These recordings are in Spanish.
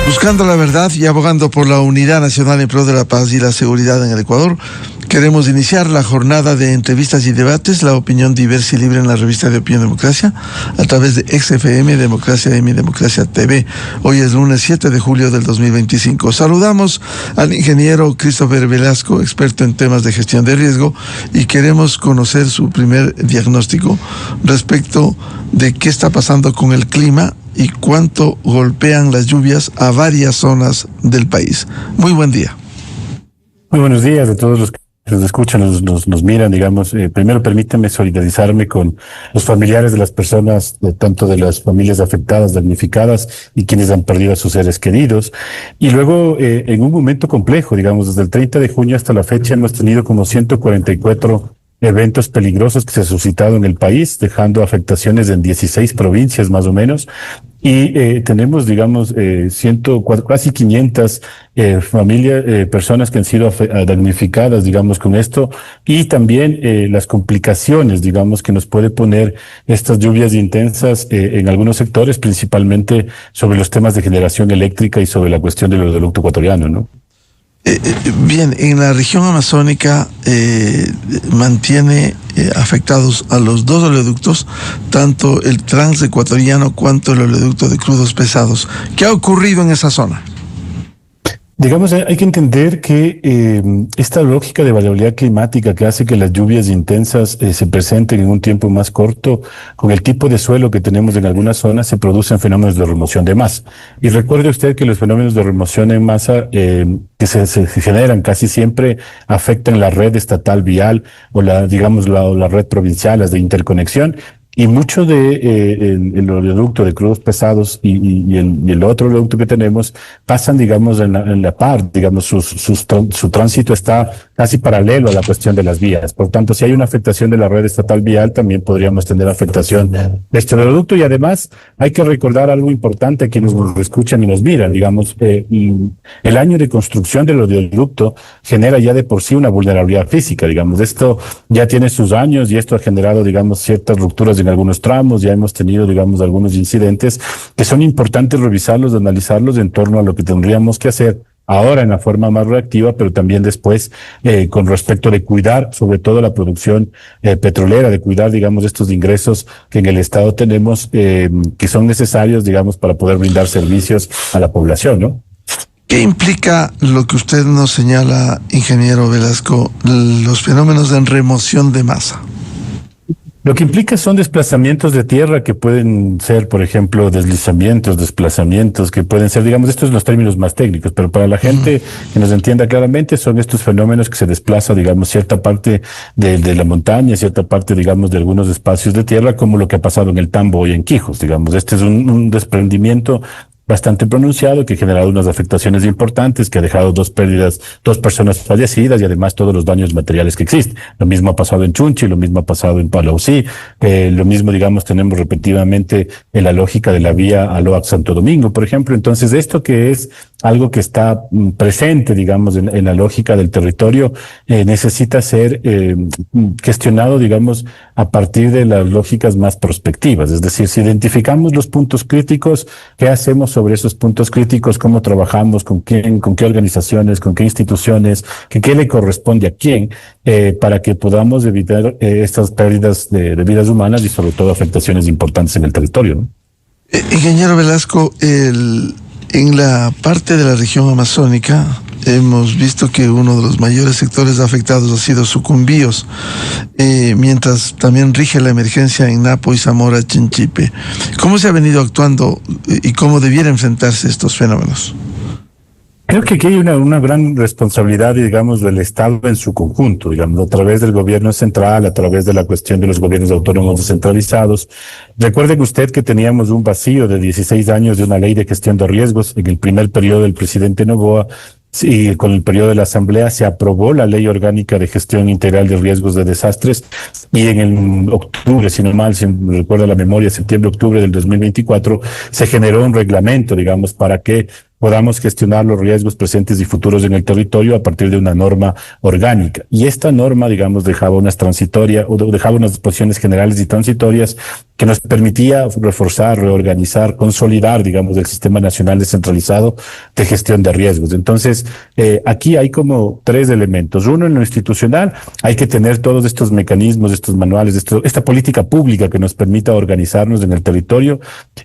Buscando la verdad y abogando por la unidad nacional en pro de la paz y la seguridad en el Ecuador, queremos iniciar la jornada de entrevistas y debates, la opinión diversa y libre en la revista de Opinión Democracia, a través de XFM, Democracia M y Democracia TV. Hoy es lunes 7 de julio del 2025. Saludamos al ingeniero Christopher Velasco, experto en temas de gestión de riesgo, y queremos conocer su primer diagnóstico respecto de qué está pasando con el clima y cuánto golpean las lluvias a varias zonas del país. Muy buen día. Muy buenos días a todos los que nos escuchan, nos miran, digamos. Primero permítame solidarizarme con los familiares de las personas, tanto de las familias afectadas, damnificadas y quienes han perdido a sus seres queridos. Y luego, en un momento complejo, digamos, desde el 30 de junio hasta la fecha hemos tenido como 144 eventos peligrosos que se han suscitado en el país, dejando afectaciones en 16 provincias más o menos. Y tenemos, digamos, casi 500 personas que han sido damnificadas, digamos, con esto. Y también las complicaciones, digamos, que nos puede poner estas lluvias intensas en algunos sectores, principalmente sobre los temas de generación eléctrica y sobre la cuestión del oleoducto ecuatoriano, ¿no? Bien, en la región amazónica mantiene afectados a los dos oleoductos, tanto el transecuatoriano cuanto el oleoducto de crudos pesados. ¿Qué ha ocurrido en esa zona? Digamos, hay que entender que esta lógica de variabilidad climática que hace que las lluvias intensas se presenten en un tiempo más corto, con el tipo de suelo que tenemos en algunas zonas, se producen fenómenos de remoción de masa. Y recuerde usted que los fenómenos de remoción en masa que se generan casi siempre afectan la red estatal vial o la red provincial, las de interconexión. Y mucho el oleoducto de crudos pesados y el otro oleoducto que tenemos pasan, digamos, en la par, digamos, su tránsito está casi paralelo a la cuestión de las vías. Por tanto, si hay una afectación de la red estatal vial, también podríamos tener afectación de este oleoducto. Y además, hay que recordar algo importante a quienes nos escuchan y nos miran, digamos, el año de construcción del oleoducto genera ya de por sí una vulnerabilidad física, digamos. Esto ya tiene sus años y esto ha generado, digamos, ciertas rupturas en algunos tramos. Ya hemos tenido, digamos, algunos incidentes que son importantes revisarlos, analizarlos en torno a lo que tendríamos que hacer ahora en la forma más reactiva, pero también después con respecto de cuidar sobre todo la producción petrolera, de cuidar, digamos, estos ingresos que en el Estado tenemos, que son necesarios, digamos, para poder brindar servicios a la población, ¿no? ¿Qué implica lo que usted nos señala, ingeniero Velasco, los fenómenos de remoción de masa? Lo que implica son desplazamientos de tierra que pueden ser, por ejemplo, deslizamientos, desplazamientos, que pueden ser, digamos, estos son los términos más técnicos, pero para la gente que nos entienda claramente, son estos fenómenos que se desplaza, digamos, cierta parte de la montaña, cierta parte, digamos, de algunos espacios de tierra, como lo que ha pasado en el Tambo y en Quijos, digamos. Este es un desprendimiento bastante pronunciado, que ha generado unas afectaciones importantes, que ha dejado dos personas fallecidas y además todos los daños materiales que existen. Lo mismo ha pasado en Chunchi, lo mismo ha pasado en Palausí, lo mismo, digamos, tenemos repetidamente en la lógica de la vía Aloac-Santo Domingo, por ejemplo. Entonces, esto que es algo que está presente, digamos, en la lógica del territorio, necesita ser gestionado, digamos, a partir de las lógicas más prospectivas. Es decir, si identificamos los puntos críticos, ¿qué hacemos sobre esos puntos críticos? ¿Cómo trabajamos? ¿Con quién? ¿Con qué organizaciones? ¿Con qué instituciones? ¿Qué le corresponde a quién? Para que podamos evitar estas pérdidas de vidas humanas y sobre todo afectaciones importantes en el territorio, ¿no? Ingeniero Velasco, en la parte de la región amazónica hemos visto que uno de los mayores sectores afectados ha sido Sucumbíos, mientras también rige la emergencia en Napo y Zamora Chinchipe. ¿Cómo se ha venido actuando y cómo debiera enfrentarse estos fenómenos? Creo que aquí hay una gran responsabilidad, digamos, del Estado en su conjunto, digamos, a través del gobierno central, a través de la cuestión de los gobiernos autónomos descentralizados. Recuerde usted que teníamos un vacío de 16 años de una ley de gestión de riesgos. En el primer periodo del presidente Noboa, y con el periodo de la Asamblea se aprobó la Ley Orgánica de Gestión Integral de Riesgos de Desastres, y en el octubre, si no mal, si me recuerda la memoria, septiembre-octubre del 2024, se generó un reglamento, digamos, para que podamos gestionar los riesgos presentes y futuros en el territorio a partir de una norma orgánica. Y esta norma, digamos, dejaba unas disposiciones generales y transitorias que nos permitía reforzar, reorganizar, consolidar, digamos, el sistema nacional descentralizado de gestión de riesgos. Entonces, aquí hay como tres elementos. Uno, en lo institucional, hay que tener todos estos mecanismos, estos manuales, esta política pública que nos permita organizarnos en el territorio.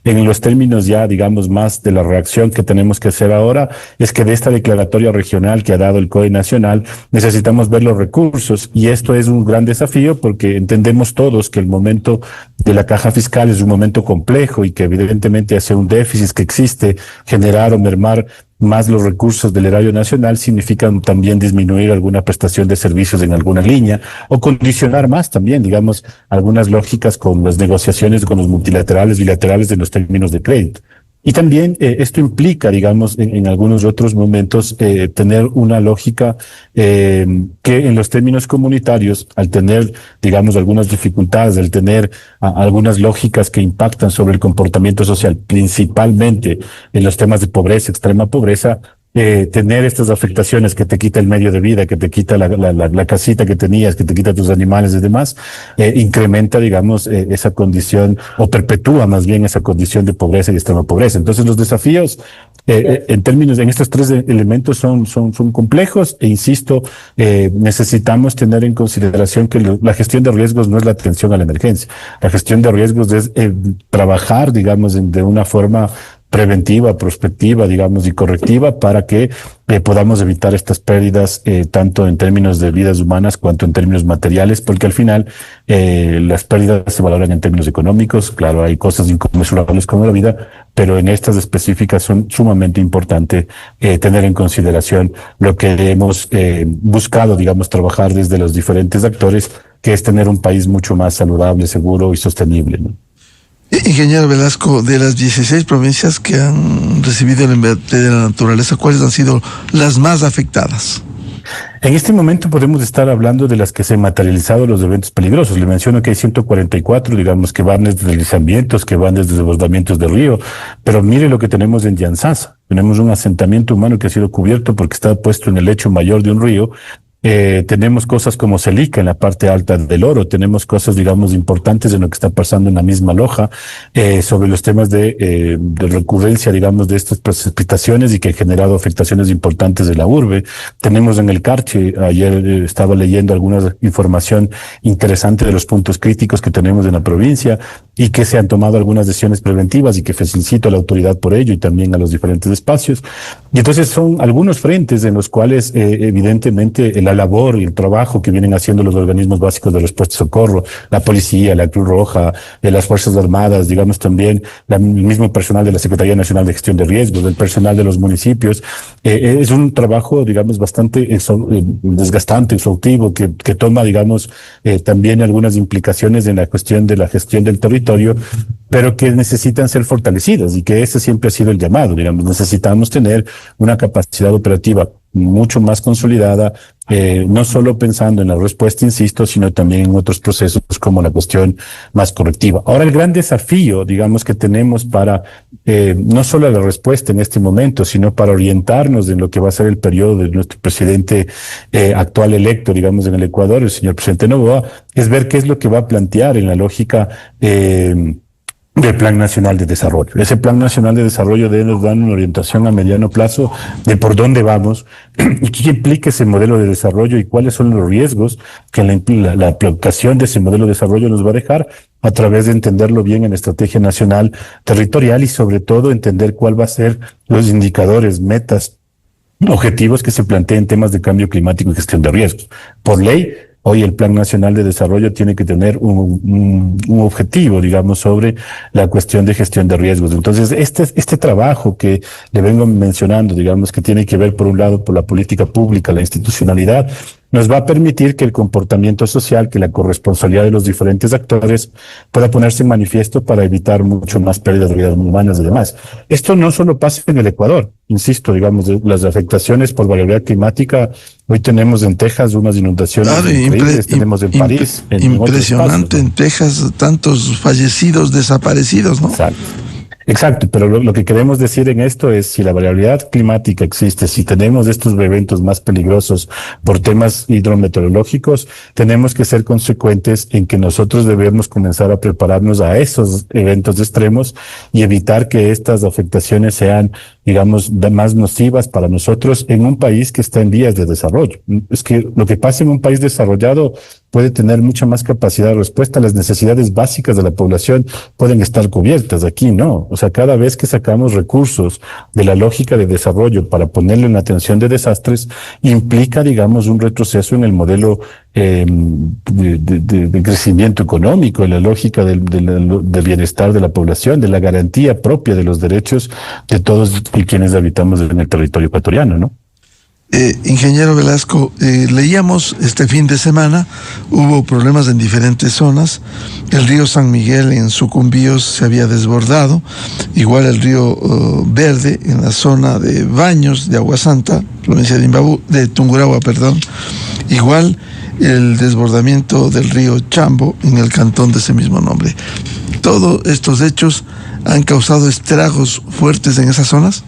En los términos ya, digamos, más de la reacción que tenemos que hacer ahora, es que de esta declaratoria regional que ha dado el COE nacional, necesitamos ver los recursos, y esto es un gran desafío porque entendemos todos que el momento de la caja fiscal es un momento complejo y que evidentemente hace un déficit que existe, generar o mermar más los recursos del erario nacional significa también disminuir alguna prestación de servicios en alguna línea o condicionar más también, digamos, algunas lógicas con las negociaciones con los multilaterales, bilaterales en los términos de crédito. Y también esto implica, digamos, en algunos otros momentos, tener una lógica que en los términos comunitarios, al tener, digamos, algunas dificultades, al tener algunas lógicas que impactan sobre el comportamiento social, principalmente en los temas de pobreza, extrema pobreza, tener estas afectaciones que te quita el medio de vida, que te quita la casita que tenías, que te quita tus animales y demás, incrementa, digamos, esa condición, o perpetúa más bien esa condición de pobreza y extrema pobreza. Entonces los desafíos en estos tres elementos son complejos, e insisto, necesitamos tener en consideración que la gestión de riesgos no es la atención a la emergencia. La gestión de riesgos es trabajar, digamos, de una forma preventiva, prospectiva, digamos, y correctiva para que podamos evitar estas pérdidas, tanto en términos de vidas humanas cuanto en términos materiales, porque al final las pérdidas se valoran en términos económicos. Claro, hay cosas inconmensurables como la vida, pero en estas específicas son sumamente importante tener en consideración lo que hemos buscado, digamos, trabajar desde los diferentes actores, que es tener un país mucho más saludable, seguro y sostenible, ¿no? Ingeniero Velasco, de las 16 provincias que han recibido el embate de la naturaleza, ¿cuáles han sido las más afectadas? En este momento podemos estar hablando de las que se han materializado los eventos peligrosos. Le menciono que hay 144, digamos, que van desde deslizamientos, que van desde desbordamientos de río, pero mire lo que tenemos en Llanzasa. Tenemos un asentamiento humano que ha sido cubierto porque está puesto en el lecho mayor de un río. Tenemos cosas como Celica en la parte alta del Oro, tenemos cosas, digamos, importantes en lo que está pasando en la misma Loja, sobre los temas de recurrencia, digamos, de estas precipitaciones y que han generado afectaciones importantes de la urbe. Tenemos en el Carchi, ayer estaba leyendo alguna información interesante de los puntos críticos que tenemos en la provincia y que se han tomado algunas decisiones preventivas, y que felicito a la autoridad por ello y también a los diferentes espacios. Y entonces son algunos frentes en los cuales evidentemente la labor y el trabajo que vienen haciendo los organismos básicos de respuesta y socorro, la policía, la Cruz Roja, las Fuerzas Armadas, digamos también el mismo personal de la Secretaría Nacional de Gestión de Riesgos, el personal de los municipios, es un trabajo, digamos, bastante desgastante, exhaustivo, que toma, digamos, también algunas implicaciones en la cuestión de la gestión del territorio, pero que necesitan ser fortalecidas, y que ese siempre ha sido el llamado, digamos, necesitamos tener una capacidad operativa mucho más consolidada, no solo pensando en la respuesta, insisto, sino también en otros procesos como la cuestión más correctiva. Ahora, el gran desafío, digamos, que tenemos para no solo la respuesta en este momento, sino para orientarnos en lo que va a ser el periodo de nuestro presidente actual electo, digamos, en el Ecuador, el señor presidente Noboa, es ver qué es lo que va a plantear en la lógica del Plan Nacional de Desarrollo. Ese Plan Nacional de Desarrollo debe dar una orientación a mediano plazo de por dónde vamos y qué implica ese modelo de desarrollo y cuáles son los riesgos que la aplicación de ese modelo de desarrollo nos va a dejar, a través de entenderlo bien en la estrategia nacional territorial, y sobre todo entender cuál va a ser los indicadores, metas, objetivos que se planteen en temas de cambio climático y gestión de riesgos. Por ley, hoy el Plan Nacional de Desarrollo tiene que tener un objetivo, digamos, sobre la cuestión de gestión de riesgos. Entonces, este trabajo que le vengo mencionando, digamos, que tiene que ver, por un lado, por la política pública, la institucionalidad, nos va a permitir que el comportamiento social, que la corresponsabilidad de los diferentes actores pueda ponerse en manifiesto para evitar mucho más pérdidas de vidas humanas y demás. Esto no solo pasa en el Ecuador, insisto, digamos, las afectaciones por variabilidad climática. Hoy tenemos en Texas unas inundaciones increíbles, tenemos en París. Impresionante, en Texas, tantos fallecidos, desaparecidos, ¿no? Exacto. Exacto, pero lo que queremos decir en esto es si la variabilidad climática existe, si tenemos estos eventos más peligrosos por temas hidrometeorológicos, tenemos que ser consecuentes en que nosotros debemos comenzar a prepararnos a esos eventos extremos y evitar que estas afectaciones sean, digamos, más nocivas para nosotros en un país que está en vías de desarrollo. Es que lo que pasa en un país desarrollado puede tener mucha más capacidad de respuesta. Las necesidades básicas de la población pueden estar cubiertas. Aquí no. O sea, cada vez que sacamos recursos de la lógica de desarrollo para ponerle en atención de desastres, implica, digamos, un retroceso en el modelo de crecimiento económico, en la lógica del bienestar de la población, de la garantía propia de los derechos de todos y quienes habitamos en el territorio ecuatoriano, ¿no? Ingeniero Velasco, leíamos este fin de semana, hubo problemas en diferentes zonas, el río San Miguel en Sucumbíos se había desbordado, igual el río Verde en la zona de Baños de Agua Santa, provincia de Tungurahua, perdón, igual el desbordamiento del río Chambo en el cantón de ese mismo nombre. ¿Todos estos hechos han causado estragos fuertes en esas zonas?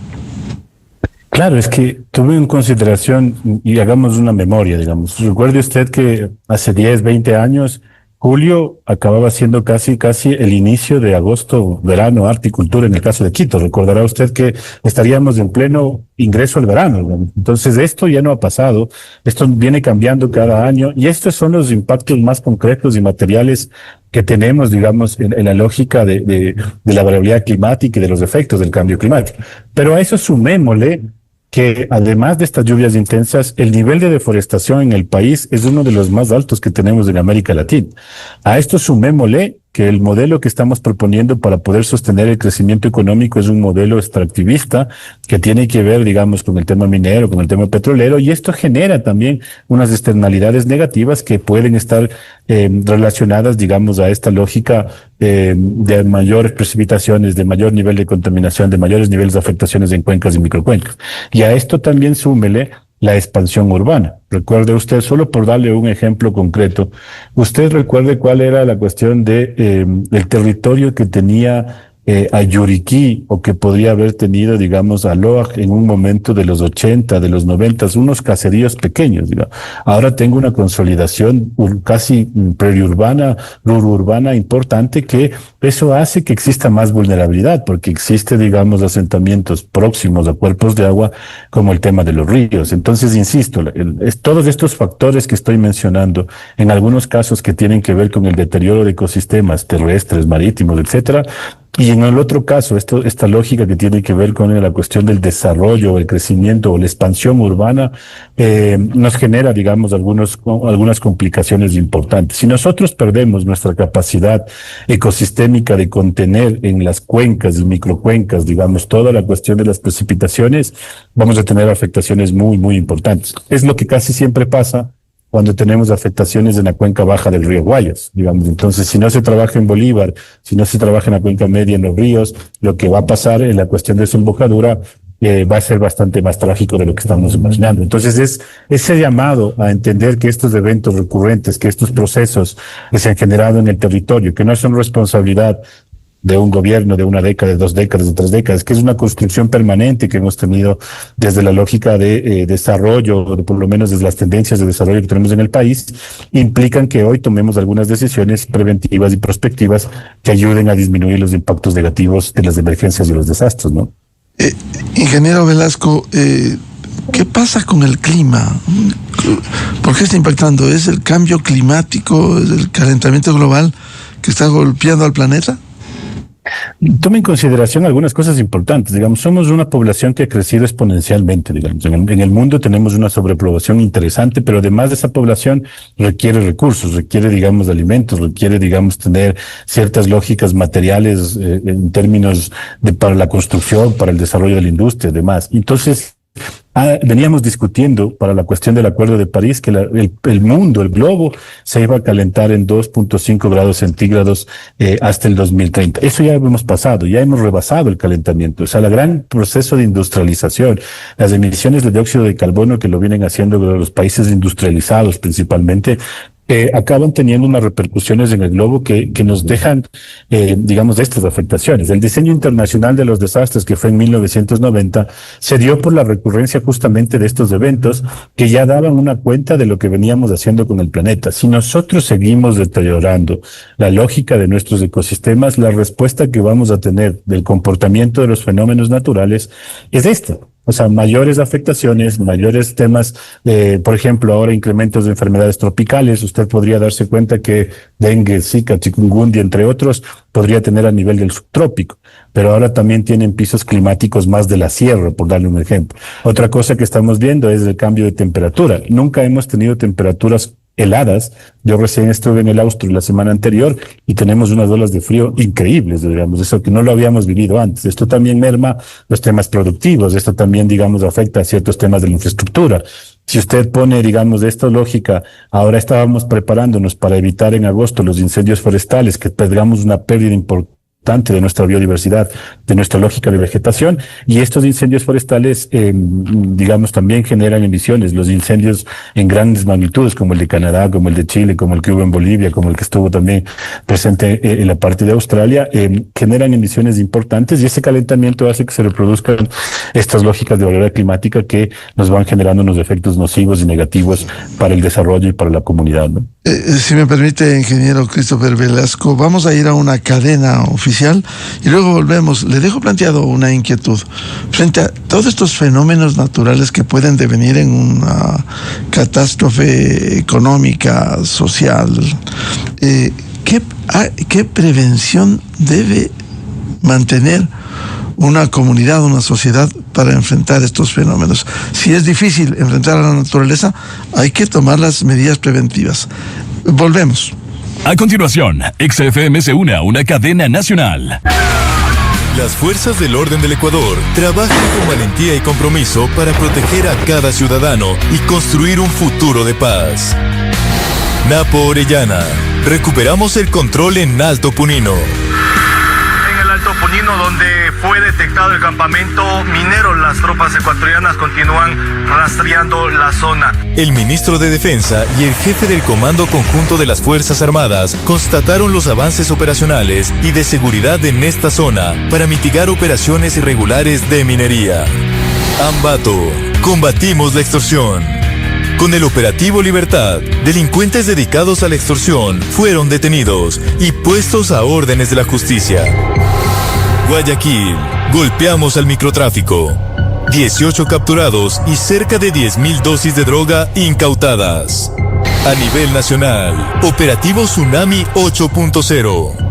Claro, es que tuve en consideración y hagamos una memoria, digamos. Recuerde usted que hace 10, 20 años, julio acababa siendo casi el inicio de agosto, verano, arte y cultura en el caso de Quito. Recordará usted que estaríamos en pleno ingreso al verano, digamos. Entonces esto ya no ha pasado, esto viene cambiando cada año y estos son los impactos más concretos y materiales que tenemos, digamos, en la lógica de la variabilidad climática y de los efectos del cambio climático. Pero a eso sumémosle que además de estas lluvias intensas, el nivel de deforestación en el país es uno de los más altos que tenemos en América Latina. A esto sumémosle que el modelo que estamos proponiendo para poder sostener el crecimiento económico es un modelo extractivista que tiene que ver, digamos, con el tema minero, con el tema petrolero, y esto genera también unas externalidades negativas que pueden estar relacionadas, digamos, a esta lógica de mayores precipitaciones, de mayor nivel de contaminación, de mayores niveles de afectaciones en cuencas y microcuencas. Y a esto también súmele la expansión urbana. Recuerde usted, solo por darle un ejemplo concreto, usted recuerde cuál era la cuestión de el territorio que tenía a Yuriquí o que podría haber tenido, digamos, a Loaj en un momento de los 80, de los 90, unos caseríos pequeños, digamos. Ahora tengo una consolidación casi periurbana, rururbana importante, que eso hace que exista más vulnerabilidad porque existe, digamos, asentamientos próximos a cuerpos de agua como el tema de los ríos. Entonces, insisto, todos estos factores que estoy mencionando, en algunos casos que tienen que ver con el deterioro de ecosistemas terrestres, marítimos, etcétera, y en el otro caso, esta lógica que tiene que ver con la cuestión del desarrollo, el crecimiento o la expansión urbana, nos genera, digamos, algunas complicaciones importantes. Si nosotros perdemos nuestra capacidad ecosistémica de contener en las cuencas y microcuencas, digamos, toda la cuestión de las precipitaciones, vamos a tener afectaciones muy, muy importantes. Es lo que casi siempre pasa cuando tenemos afectaciones en la cuenca baja del río Guayas, digamos. Entonces, si no se trabaja en Bolívar, si no se trabaja en la cuenca media, en los ríos, lo que va a pasar en la cuestión de desembocadura va a ser bastante más trágico de lo que estamos imaginando. Entonces, es ese llamado a entender que estos eventos recurrentes, que estos procesos que se han generado en el territorio, que no son responsabilidad de un gobierno, de una década, de 2 décadas, de 3 décadas, que es una construcción permanente que hemos tenido desde la lógica de desarrollo, o por lo menos desde las tendencias de desarrollo que tenemos en el país, implican que hoy tomemos algunas decisiones preventivas y prospectivas que ayuden a disminuir los impactos negativos de las emergencias y los desastres, ¿no? Ingeniero Velasco, ¿qué pasa con el clima? ¿Por qué está impactando? ¿Es el cambio climático, es el calentamiento global que está golpeando al planeta? Toma en consideración algunas cosas importantes. Digamos, somos una población que ha crecido exponencialmente, digamos. En el mundo tenemos una sobrepoblación interesante, pero además de esa población requiere recursos, requiere, digamos, de alimentos, requiere, digamos, tener ciertas lógicas materiales en términos para la construcción, para el desarrollo de la industria y demás. Entonces, veníamos discutiendo para la cuestión del Acuerdo de París que el mundo, el globo, se iba a calentar en 2.5 grados centígrados hasta el 2030. Eso ya hemos pasado, ya hemos rebasado el calentamiento. O sea, el gran proceso de industrialización, las emisiones de dióxido de carbono que lo vienen haciendo los países industrializados principalmente, acaban teniendo unas repercusiones en el globo que nos dejan, digamos, de estas afectaciones. El diseño internacional de los desastres, que fue en 1990, se dio por la recurrencia justamente de estos eventos que ya daban una cuenta de lo que veníamos haciendo con el planeta. Si nosotros seguimos deteriorando la lógica de nuestros ecosistemas, la respuesta que vamos a tener del comportamiento de los fenómenos naturales es esta. O sea, mayores afectaciones, mayores temas, por ejemplo, ahora incrementos de enfermedades tropicales. Usted podría darse cuenta que dengue, zika, chikungunya, entre otros, podría tener a nivel del subtrópico, pero ahora también tienen pisos climáticos más de la sierra, por darle un ejemplo. Otra cosa que estamos viendo es el cambio de temperatura. Nunca hemos tenido temperaturas heladas. Yo recién estuve en el Austro la semana anterior y tenemos unas olas de frío increíbles, digamos, eso que no lo habíamos vivido antes. Esto también merma los temas productivos, esto también, digamos, afecta a ciertos temas de la infraestructura. Si usted pone, digamos, de esta lógica, ahora estábamos preparándonos para evitar en agosto los incendios forestales, que tengamos una pérdida importante de nuestra biodiversidad, de nuestra lógica de vegetación, y estos incendios forestales, digamos, también generan emisiones. Los incendios en grandes magnitudes, como el de Canadá, como el de Chile, como el que hubo en Bolivia, como el que estuvo también presente en la parte de Australia, generan emisiones importantes, y ese calentamiento hace que se reproduzcan estas lógicas de barrera climática que nos van generando unos efectos nocivos y negativos para el desarrollo y para la comunidad, ¿no? Si me permite, ingeniero Christopher Velasco, vamos a ir a una cadena oficial y luego volvemos. Le dejo planteado una inquietud. Frente a todos estos fenómenos naturales que pueden devenir en una catástrofe económica, social, ¿qué prevención debe mantener una comunidad, una sociedad para enfrentar estos fenómenos? Si es difícil enfrentar a la naturaleza, hay que tomar las medidas preventivas. Volvemos. A continuación, XFM se une a una cadena nacional. Las fuerzas del orden del Ecuador trabajan con valentía y compromiso para proteger a cada ciudadano y construir un futuro de paz. Napo Orellana. Recuperamos el control en Alto Punino. Alto Punino, donde fue detectado el campamento minero. Las tropas ecuatorianas continúan rastreando la zona. El ministro de Defensa y el jefe del Comando Conjunto de las Fuerzas Armadas constataron los avances operacionales y de seguridad en esta zona para mitigar operaciones irregulares de minería. Ambato, combatimos la extorsión. Con el operativo Libertad, delincuentes dedicados a la extorsión fueron detenidos y puestos a órdenes de la justicia. Guayaquil, golpeamos al microtráfico. 18 capturados y cerca de 10.000 dosis de droga incautadas. A nivel nacional, operativo Tsunami 8.0.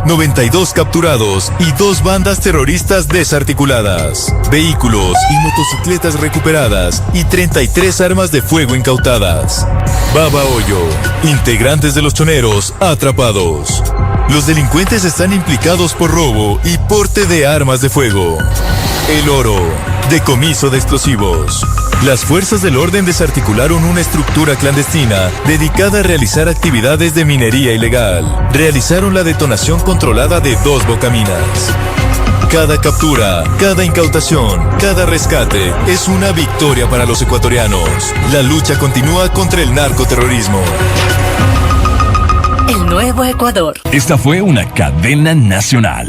92 capturados y 2 bandas terroristas desarticuladas. Vehículos y motocicletas recuperadas y 33 armas de fuego incautadas. Baba Hoyo, integrantes de los choneros atrapados. Los delincuentes están implicados por robo y porte de armas de fuego. El Oro, decomiso de explosivos. Las fuerzas del orden desarticularon una estructura clandestina dedicada a realizar actividades de minería ilegal. Realizaron la detonación controlada de 2 bocaminas. Cada captura, cada incautación, cada rescate es una victoria para los ecuatorianos. La lucha continúa contra el narcoterrorismo. El nuevo Ecuador. Esta fue una cadena nacional.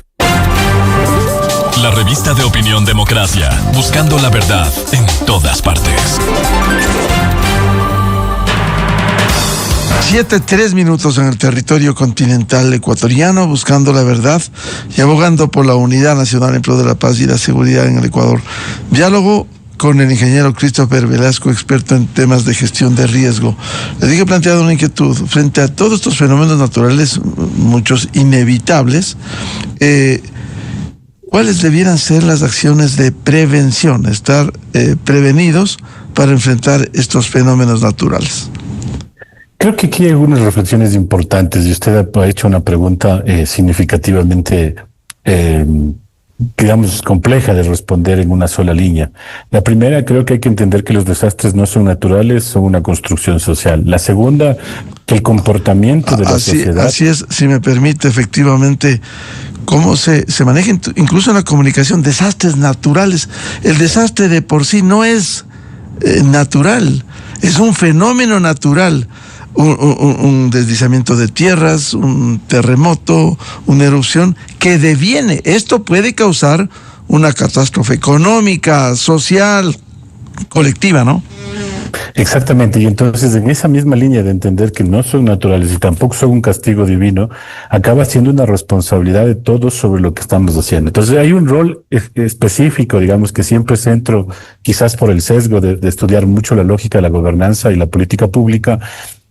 La revista de opinión Democracia, buscando la verdad en todas partes. 7:03 en el territorio continental ecuatoriano, buscando la verdad y abogando por la unidad nacional en pro de la paz y la seguridad en el Ecuador. Diálogo con el ingeniero Christopher Velasco, experto en temas de gestión de riesgo. Le dije planteado una inquietud frente a todos estos fenómenos naturales, muchos inevitables. ¿Cuáles debieran ser las acciones de prevención, estar prevenidos para enfrentar estos fenómenos naturales? Creo que aquí hay algunas reflexiones importantes y usted ha hecho una pregunta significativamente, digamos, compleja de responder en una sola línea. La primera, creo que hay que entender que los desastres no son naturales, son una construcción social. La segunda, que el comportamiento de la sociedad... Así es, si me permite, efectivamente, cómo se maneja incluso en la comunicación, desastres naturales. El desastre de por sí no es natural, es un fenómeno natural. un deslizamiento de tierras, un terremoto, una erupción que deviene. Esto puede causar una catástrofe económica, social, colectiva, ¿no? Exactamente, y entonces en esa misma línea de entender que no son naturales y tampoco son un castigo divino, acaba siendo una responsabilidad de todos sobre lo que estamos haciendo. Entonces hay un rol específico, digamos, que siempre centro, quizás por el sesgo de estudiar mucho la lógica de la gobernanza y la política pública,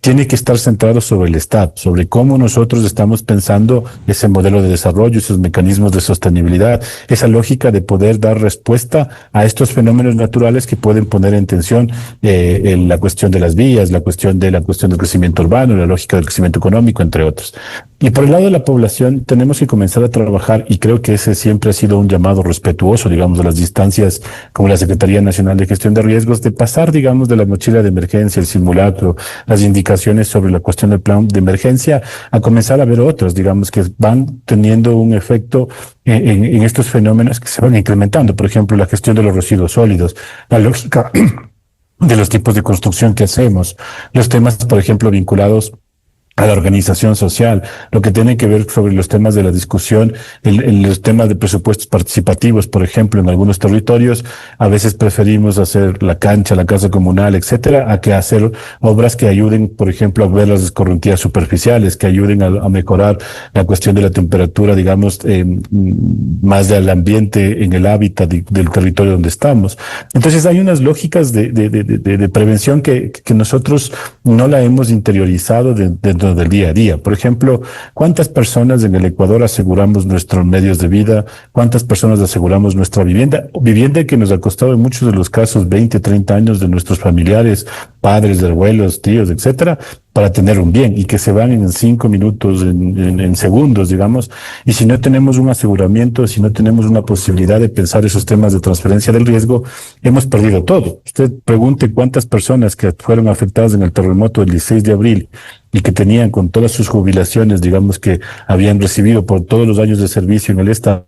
tiene que estar centrado sobre el Estado, sobre cómo nosotros estamos pensando ese modelo de desarrollo, esos mecanismos de sostenibilidad, esa lógica de poder dar respuesta a estos fenómenos naturales que pueden poner en tensión la cuestión de las vías, la cuestión del crecimiento urbano, la lógica del crecimiento económico, entre otros. Y por el lado de la población, tenemos que comenzar a trabajar, y creo que ese siempre ha sido un llamado respetuoso, digamos, de las instancias como la Secretaría Nacional de Gestión de Riesgos, de pasar, digamos, de la mochila de emergencia, el simulacro, las indicaciones sobre la cuestión del plan de emergencia, a comenzar a ver otros, digamos, que van teniendo un efecto en estos fenómenos que se van incrementando. Por ejemplo, la gestión de los residuos sólidos, la lógica de los tipos de construcción que hacemos, los temas, por ejemplo, vinculados a la organización social, lo que tiene que ver sobre los temas de la discusión, los temas de presupuestos participativos, por ejemplo, en algunos territorios, a veces preferimos hacer la cancha, la casa comunal, etcétera, a que hacer obras que ayuden, por ejemplo, a ver las escorrentías superficiales, que ayuden a mejorar la cuestión de la temperatura, digamos, más del ambiente en el hábitat del territorio donde estamos. Entonces hay unas lógicas de prevención que nosotros no la hemos interiorizado dentro del día a día. Por ejemplo, ¿cuántas personas en el Ecuador aseguramos nuestros medios de vida? ¿Cuántas personas aseguramos nuestra vivienda? Vivienda que nos ha costado en muchos de los casos 20, 30 años de nuestros familiares, padres, abuelos, tíos, etcétera, para tener un bien, y que se van en 5 minutos, en segundos, digamos. Y si no tenemos un aseguramiento, si no tenemos una posibilidad de pensar esos temas de transferencia del riesgo, hemos perdido todo. Usted pregunte cuántas personas que fueron afectadas en el terremoto del 16 de abril y que tenían con todas sus jubilaciones, digamos, que habían recibido por todos los años de servicio en el Estado,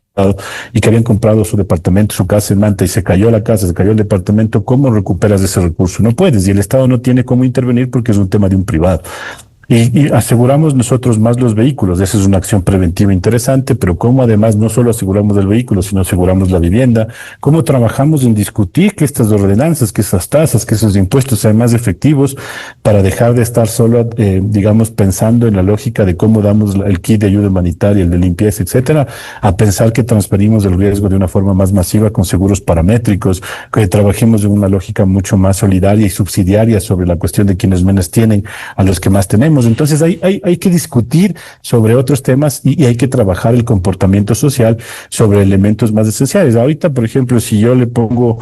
y que habían comprado su departamento, su casa en Manta, y se cayó la casa, se cayó el departamento, ¿cómo recuperas ese recurso? No puedes, y el Estado no tiene cómo intervenir porque es un tema de un privado. Y aseguramos nosotros más los vehículos. Esa es una acción preventiva interesante, pero cómo además no solo aseguramos el vehículo, sino aseguramos la vivienda, cómo trabajamos en discutir que estas ordenanzas, que esas tasas, que esos impuestos sean más efectivos para dejar de estar solo, digamos, pensando en la lógica de cómo damos el kit de ayuda humanitaria, el de limpieza, etcétera, a pensar que transferimos el riesgo de una forma más masiva con seguros paramétricos, que trabajemos en una lógica mucho más solidaria y subsidiaria sobre la cuestión de quienes menos tienen a los que más tenemos. Entonces hay que discutir sobre otros temas y hay que trabajar el comportamiento social sobre elementos más esenciales. Ahorita, por ejemplo, si yo le pongo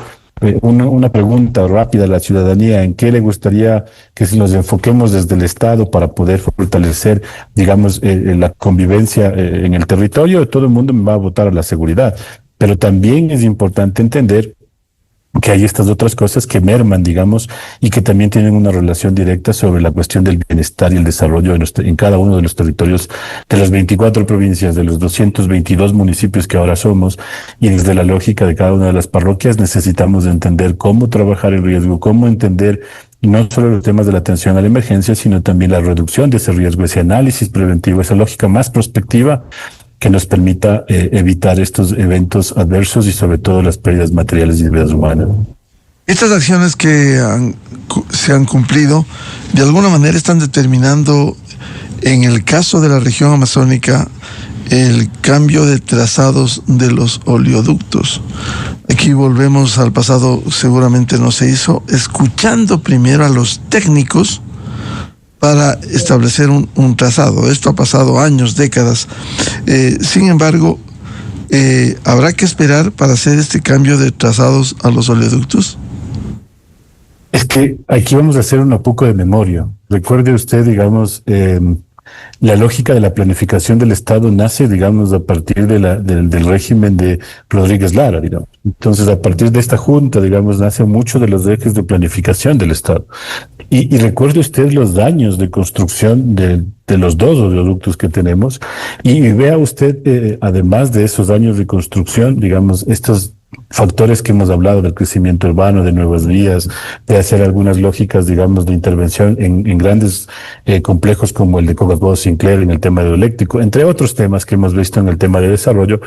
una pregunta rápida a la ciudadanía, ¿en qué le gustaría que nos enfoquemos desde el Estado para poder fortalecer, digamos, la convivencia en el territorio? Todo el mundo me va a votar a la seguridad, pero también es importante entender que hay estas otras cosas que merman, digamos, y que también tienen una relación directa sobre la cuestión del bienestar y el desarrollo en cada uno de los territorios de las 24 provincias, de los 222 municipios que ahora somos, y desde la lógica de cada una de las parroquias necesitamos entender cómo trabajar el riesgo, cómo entender no solo los temas de la atención a la emergencia, sino también la reducción de ese riesgo, ese análisis preventivo, esa lógica más prospectiva que nos permita evitar estos eventos adversos y sobre todo las pérdidas materiales y de vidas humanas. Estas acciones que se han cumplido, de alguna manera están determinando, en el caso de la región amazónica, el cambio de trazados de los oleoductos. Aquí volvemos al pasado, seguramente no se hizo, escuchando primero a los técnicos para establecer un trazado. Esto ha pasado años, décadas. Sin embargo, ¿habrá que esperar para hacer este cambio de trazados a los oleoductos? Es que aquí vamos a hacer un poco de memoria. Recuerde usted, digamos, la lógica de la planificación del Estado nace, digamos, a partir del régimen de Rodríguez Lara, digamos. Entonces, a partir de esta junta, digamos, nace mucho de los ejes de planificación del Estado. Y recuerde usted los daños de construcción de los dos oleoductos que tenemos, y vea usted, además de esos daños de construcción, digamos, estos factores que hemos hablado del crecimiento urbano, de nuevas vías, de hacer algunas lógicas, digamos, de intervención en grandes complejos como el de Coca-Cola Sinclair en el tema hidroeléctrico, entre otros temas que hemos visto en el tema de desarrollo,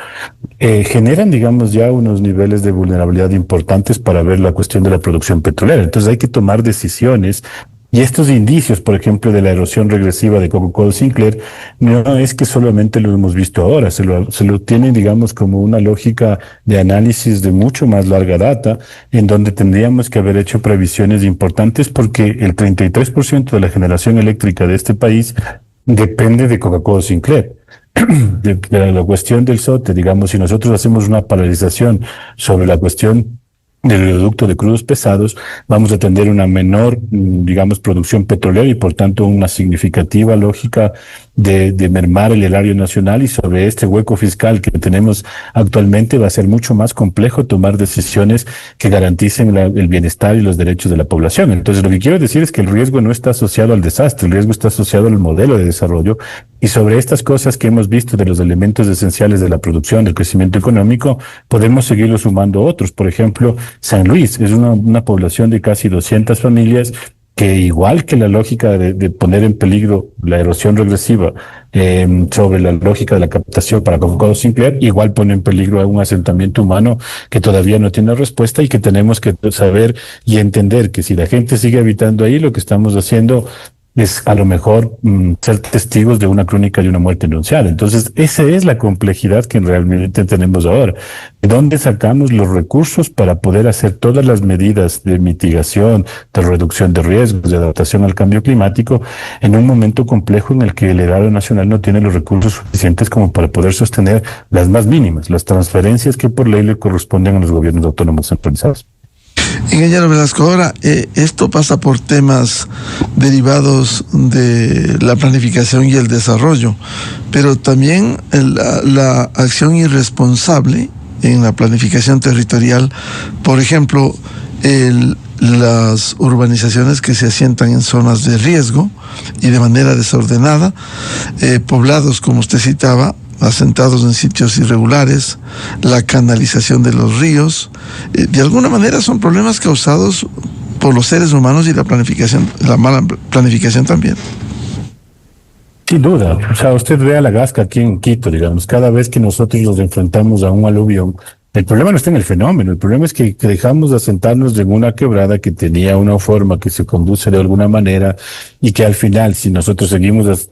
generan, digamos, ya unos niveles de vulnerabilidad importantes para ver la cuestión de la producción petrolera. Entonces hay que tomar decisiones. Y estos indicios, por ejemplo, de la erosión regresiva de Coca-Cola Sinclair, no es que solamente lo hemos visto ahora, se lo tienen, digamos, como una lógica de análisis de mucho más larga data, en donde tendríamos que haber hecho previsiones importantes, porque el 33% de la generación eléctrica de este país depende de Coca-Cola Sinclair. De la cuestión del SOTE, digamos, si nosotros hacemos una paralización sobre la cuestión del oleoducto de crudos pesados, vamos a tener una menor, digamos, producción petrolera y por tanto una significativa lógica de mermar el erario nacional, y sobre este hueco fiscal que tenemos actualmente va a ser mucho más complejo tomar decisiones que garanticen el bienestar y los derechos de la población. Entonces, lo que quiero decir es que el riesgo no está asociado al desastre, el riesgo está asociado al modelo de desarrollo, y sobre estas cosas que hemos visto de los elementos esenciales de la producción, del crecimiento económico, podemos seguirlo sumando otros. Por ejemplo, San Luis es una población de casi 200 familias que, igual que la lógica de poner en peligro la erosión regresiva sobre la lógica de la captación para Coca-Cola Sinclair, igual pone en peligro a un asentamiento humano que todavía no tiene respuesta, y que tenemos que saber y entender que si la gente sigue habitando ahí, lo que estamos haciendo es a lo mejor ser testigos de una crónica de una muerte anunciada. Entonces, esa es la complejidad que realmente tenemos ahora. ¿De dónde sacamos los recursos para poder hacer todas las medidas de mitigación, de reducción de riesgos, de adaptación al cambio climático, en un momento complejo en el que el erario nacional no tiene los recursos suficientes como para poder sostener las más mínimas, las transferencias que por ley le corresponden a los gobiernos autónomos centralizados? Ingeniero Velasco, ahora esto pasa por temas derivados de la planificación y el desarrollo, pero también la acción irresponsable en la planificación territorial, por ejemplo, las urbanizaciones que se asientan en zonas de riesgo y de manera desordenada, poblados, como usted citaba, asentados en sitios irregulares, la canalización de los ríos, de alguna manera son problemas causados por los seres humanos y la planificación, la mala planificación también. Sin duda, o sea, usted ve a la Gasca aquí en Quito, digamos, cada vez que nosotros nos enfrentamos a un aluvión, el problema no está en el fenómeno, el problema es que dejamos de asentarnos en una quebrada que tenía una forma que se conduce de alguna manera, y que al final, si nosotros seguimos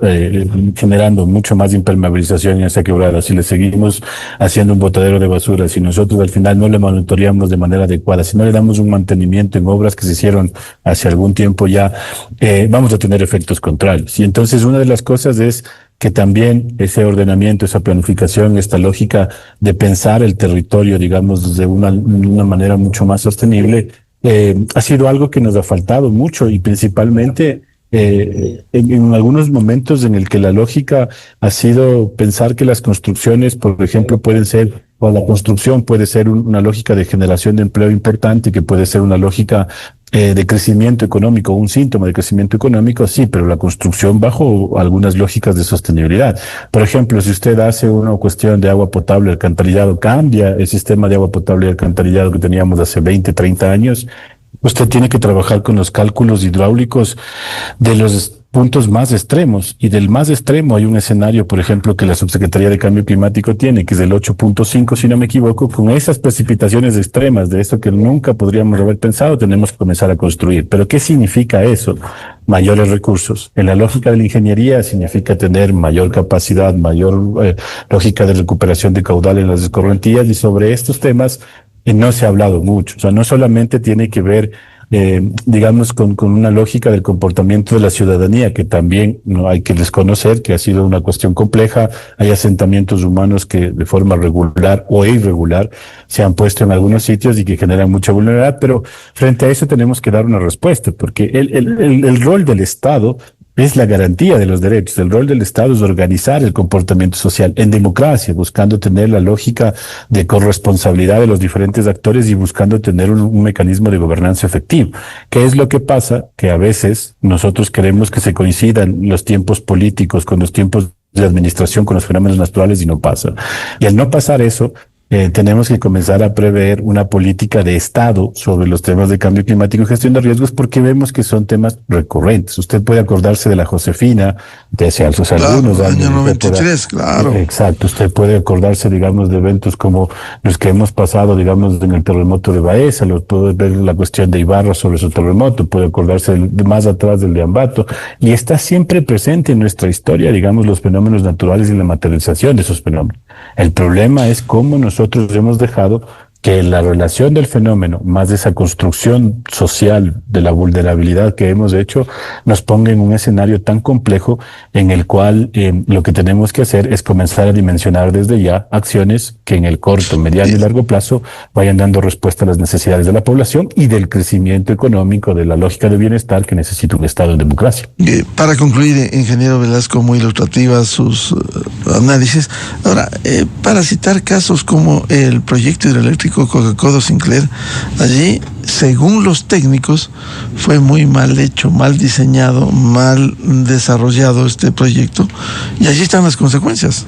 generando mucho más impermeabilización en esa quebrada, si le seguimos haciendo un botadero de basura, si nosotros al final no le monitoreamos de manera adecuada, si no le damos un mantenimiento en obras que se hicieron hace algún tiempo ya, vamos a tener efectos contrarios. Y entonces una de las cosas es que también ese ordenamiento, esa planificación, esta lógica de pensar el territorio, digamos, de una manera mucho más sostenible, ha sido algo que nos ha faltado mucho, y principalmente en algunos momentos en el que la lógica ha sido pensar que las construcciones, por ejemplo, pueden ser, o la construcción puede ser una lógica de generación de empleo importante, que puede ser una lógica de crecimiento económico, un síntoma de crecimiento económico, sí, pero la construcción bajo algunas lógicas de sostenibilidad. Por ejemplo, si usted hace una cuestión de agua potable y alcantarillado, cambia el sistema de agua potable y alcantarillado que teníamos hace 20, 30 años, usted tiene que trabajar con los cálculos hidráulicos de los puntos más extremos, y del más extremo hay un escenario, por ejemplo, que la Subsecretaría de Cambio Climático tiene, que es del 8.5, si no me equivoco. Con esas precipitaciones extremas, de eso que nunca podríamos haber pensado, tenemos que comenzar a construir. ¿Pero qué significa eso? Mayores recursos. En la lógica de la ingeniería significa tener mayor capacidad, mayor lógica de recuperación de caudal en las escorrentías, y sobre estos temas no se ha hablado mucho. O sea, no solamente tiene que ver digamos, con una lógica del comportamiento de la ciudadanía, que también no hay que desconocer que ha sido una cuestión compleja. Hay asentamientos humanos que de forma regular o irregular se han puesto en algunos sitios y que generan mucha vulnerabilidad, pero frente a eso tenemos que dar una respuesta, porque el rol del Estado es la garantía de los derechos. El rol del Estado es organizar el comportamiento social en democracia, buscando tener la lógica de corresponsabilidad de los diferentes actores y buscando tener un mecanismo de gobernanza efectivo. ¿Qué es lo que pasa? Que a veces nosotros queremos que se coincidan los tiempos políticos con los tiempos de administración, con los fenómenos naturales, y no pasa. Y al no pasar eso, tenemos que comenzar a prever una política de Estado sobre los temas de cambio climático y gestión de riesgos, porque vemos que son temas recurrentes. Usted puede acordarse de la Josefina, de hace algunos años. Año 93, claro. Exacto. Usted puede acordarse, digamos, de eventos como los que hemos pasado, digamos, en el terremoto de Baeza, puede ver la cuestión de Ibarra sobre su terremoto, puede acordarse de más atrás del de Ambato, y está siempre presente en nuestra historia, digamos, los fenómenos naturales y la materialización de esos fenómenos. El problema es cómo nosotros hemos dejado que la relación del fenómeno más esa construcción social de la vulnerabilidad que hemos hecho nos ponga en un escenario tan complejo en el cual lo que tenemos que hacer es comenzar a dimensionar desde ya acciones que en el corto, mediano y largo plazo vayan dando respuesta a las necesidades de la población y del crecimiento económico, de la lógica de bienestar que necesita un Estado en democracia. Para concluir, ingeniero Velasco, muy ilustrativas sus análisis. Ahora, para citar casos como el proyecto hidroeléctrico Coca-Cola Sinclair, allí, según los técnicos, fue muy mal hecho, mal diseñado, mal desarrollado este proyecto, y allí están las consecuencias.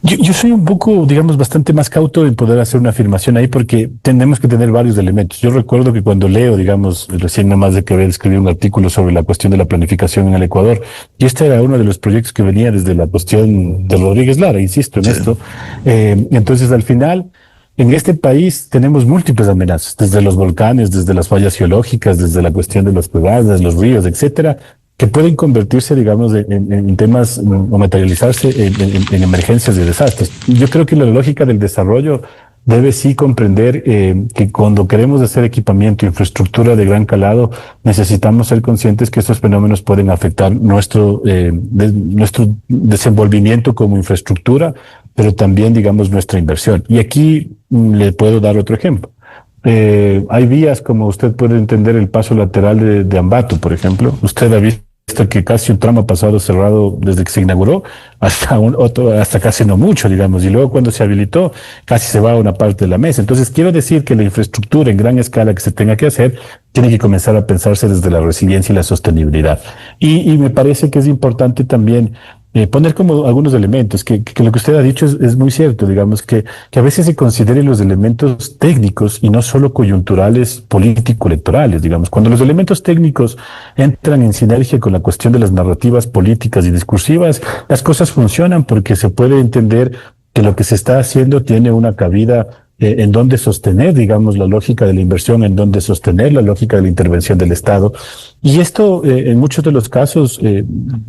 Yo soy un poco, digamos, bastante más cauto en poder hacer una afirmación ahí, porque tenemos que tener varios elementos. Yo recuerdo que cuando leo, digamos, recién nomás de que escribí un artículo sobre la cuestión de la planificación en el Ecuador, y este era uno de los proyectos que venía desde la cuestión de Rodríguez Lara, insisto en esto. Entonces, al final, en este país tenemos múltiples amenazas, desde los volcanes, desde las fallas geológicas, desde la cuestión de las quebradas, los ríos, etcétera, que pueden convertirse, digamos, en temas o materializarse en emergencias de desastres. Yo creo que la lógica del desarrollo debe sí comprender que cuando queremos hacer equipamiento, infraestructura de gran calado, necesitamos ser conscientes que estos fenómenos pueden afectar nuestro desenvolvimiento como infraestructura, pero también, digamos, nuestra inversión. Y aquí le puedo dar otro ejemplo. Hay vías, como usted puede entender, el paso lateral de Ambato, por ejemplo. Usted ha visto que casi un tramo ha pasado cerrado desde que se inauguró hasta casi no mucho, digamos, y luego cuando se habilitó casi se va a una parte de la mesa. Entonces quiero decir que la infraestructura en gran escala que se tenga que hacer tiene que comenzar a pensarse desde la resiliencia y la sostenibilidad. Y me parece que es importante también poner como algunos elementos, que lo que usted ha dicho es muy cierto, digamos, que a veces se consideren los elementos técnicos y no solo coyunturales político-electorales, digamos. Cuando los elementos técnicos entran en sinergia con la cuestión de las narrativas políticas y discursivas, las cosas funcionan porque se puede entender que lo que se está haciendo tiene una cabida en donde sostener, digamos, la lógica de la inversión, en donde sostener la lógica de la intervención del Estado. Y esto, en muchos de los casos,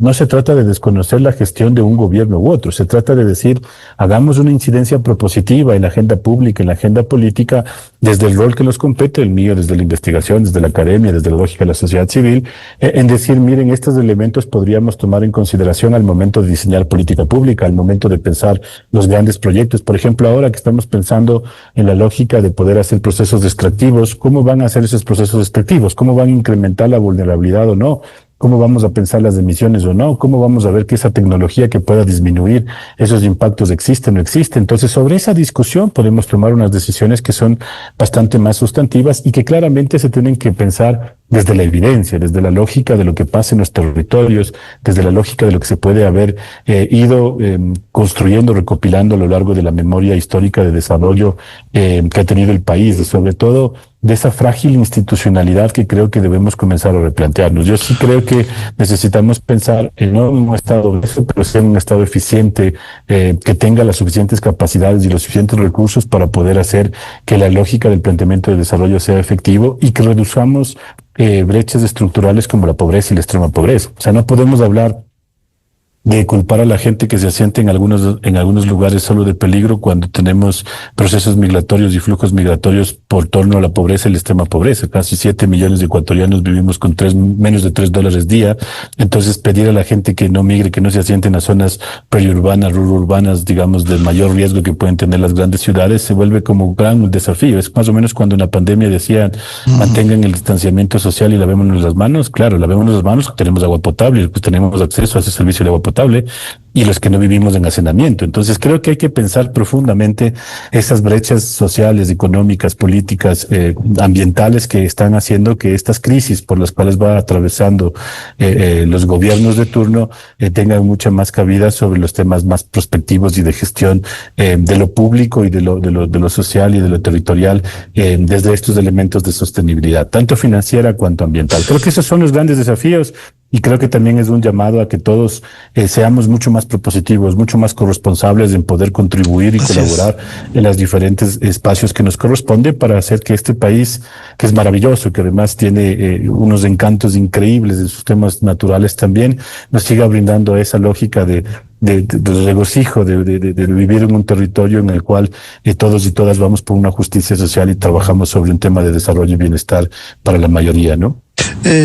no se trata de desconocer la gestión de un gobierno u otro, se trata de decir, hagamos una incidencia propositiva en la agenda pública, en la agenda política, desde el rol que nos compete, el mío, desde la investigación, desde la academia, desde la lógica de la sociedad civil, en decir, miren, estos elementos podríamos tomar en consideración al momento de diseñar política pública, al momento de pensar los grandes proyectos. Por ejemplo, ahora que estamos pensando en la lógica de poder hacer procesos extractivos, ¿cómo van a hacer esos procesos extractivos? ¿Cómo van a incrementar la vulnerabilidad o no? ¿Cómo vamos a pensar las emisiones o no? ¿Cómo vamos a ver que esa tecnología que pueda disminuir esos impactos existe o no existe? Entonces, sobre esa discusión podemos tomar unas decisiones que son bastante más sustantivas y que claramente se tienen que pensar desde la evidencia, desde la lógica de lo que pasa en los territorios, desde la lógica de lo que se puede haber ido construyendo, recopilando a lo largo de la memoria histórica de desarrollo que ha tenido el país, y sobre todo de esa frágil institucionalidad que creo que debemos comenzar a replantearnos. Yo sí creo que necesitamos pensar no en un Estado, pero sí en un Estado eficiente, que tenga las suficientes capacidades y los suficientes recursos para poder hacer que la lógica del planteamiento de desarrollo sea efectivo y que reduzcamos brechas estructurales como la pobreza y la extrema pobreza. O sea, no podemos hablar de culpar a la gente que se asiente en algunos lugares solo de peligro cuando tenemos procesos migratorios y flujos migratorios por torno a la pobreza y la extrema pobreza. Casi 7 millones de ecuatorianos vivimos con menos de $3 día. Entonces, pedir a la gente que no migre, que no se asiente en las zonas periurbanas, rururbanas, digamos, de mayor riesgo que pueden tener las grandes ciudades, se vuelve como un gran desafío. Es más o menos cuando en la pandemia decían, mantengan el distanciamiento social y lavémonos las manos. Claro, lavémonos las manos, tenemos agua potable, pues tenemos acceso a ese servicio de agua potable, y los que no vivimos en hacinamiento. Entonces creo que hay que pensar profundamente esas brechas sociales, económicas, políticas, ambientales que están haciendo que estas crisis por las cuales va atravesando los gobiernos de turno tengan mucha más cabida sobre los temas más prospectivos y de gestión de lo público y de lo social y de lo territorial desde estos elementos de sostenibilidad, tanto financiera cuanto ambiental. Creo que esos son los grandes desafíos. Y creo que también es un llamado a que todos seamos mucho más propositivos, mucho más corresponsables en poder contribuir y colaborar en los diferentes espacios que nos corresponde para hacer que este país, que es maravilloso, que además tiene unos encantos increíbles en sus temas naturales también, nos siga brindando esa lógica de regocijo, de vivir en un territorio en el cual todos y todas vamos por una justicia social y trabajamos sobre un tema de desarrollo y bienestar para la mayoría, ¿no?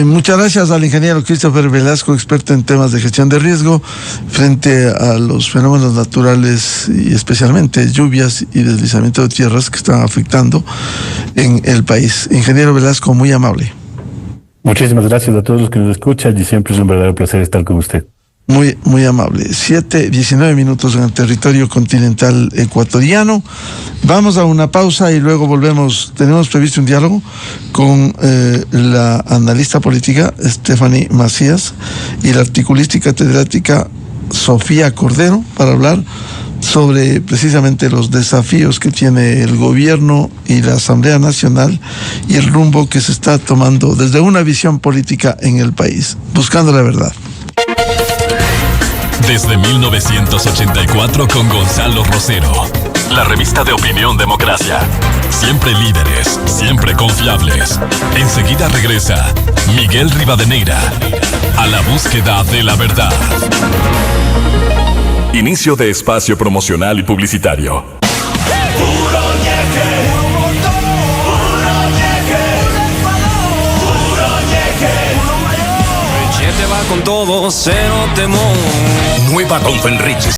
Muchas gracias al ingeniero Christopher Velasco, experto en temas de gestión de riesgo frente a los fenómenos naturales y especialmente lluvias y deslizamiento de tierras que están afectando en el país. Ingeniero Velasco, muy amable. Muchísimas gracias a todos los que nos escuchan y siempre es un verdadero placer estar con usted. Muy, muy amable. 7:19 en el territorio continental ecuatoriano. Vamos a una pausa y luego volvemos. Tenemos previsto un diálogo con la analista política Stephanie Macías y la articulista y catedrática Sofía Cordero para hablar sobre precisamente los desafíos que tiene el gobierno y la Asamblea Nacional y el rumbo que se está tomando desde una visión política en el país, buscando la verdad. Desde 1984 con Gonzalo Rosero. La revista de opinión Democracia. Siempre líderes, siempre confiables. Enseguida regresa Miguel Rivadeneira a la búsqueda de la verdad. Inicio de espacio promocional y publicitario. Con todo, cero temor. Nueva Don Fenriches.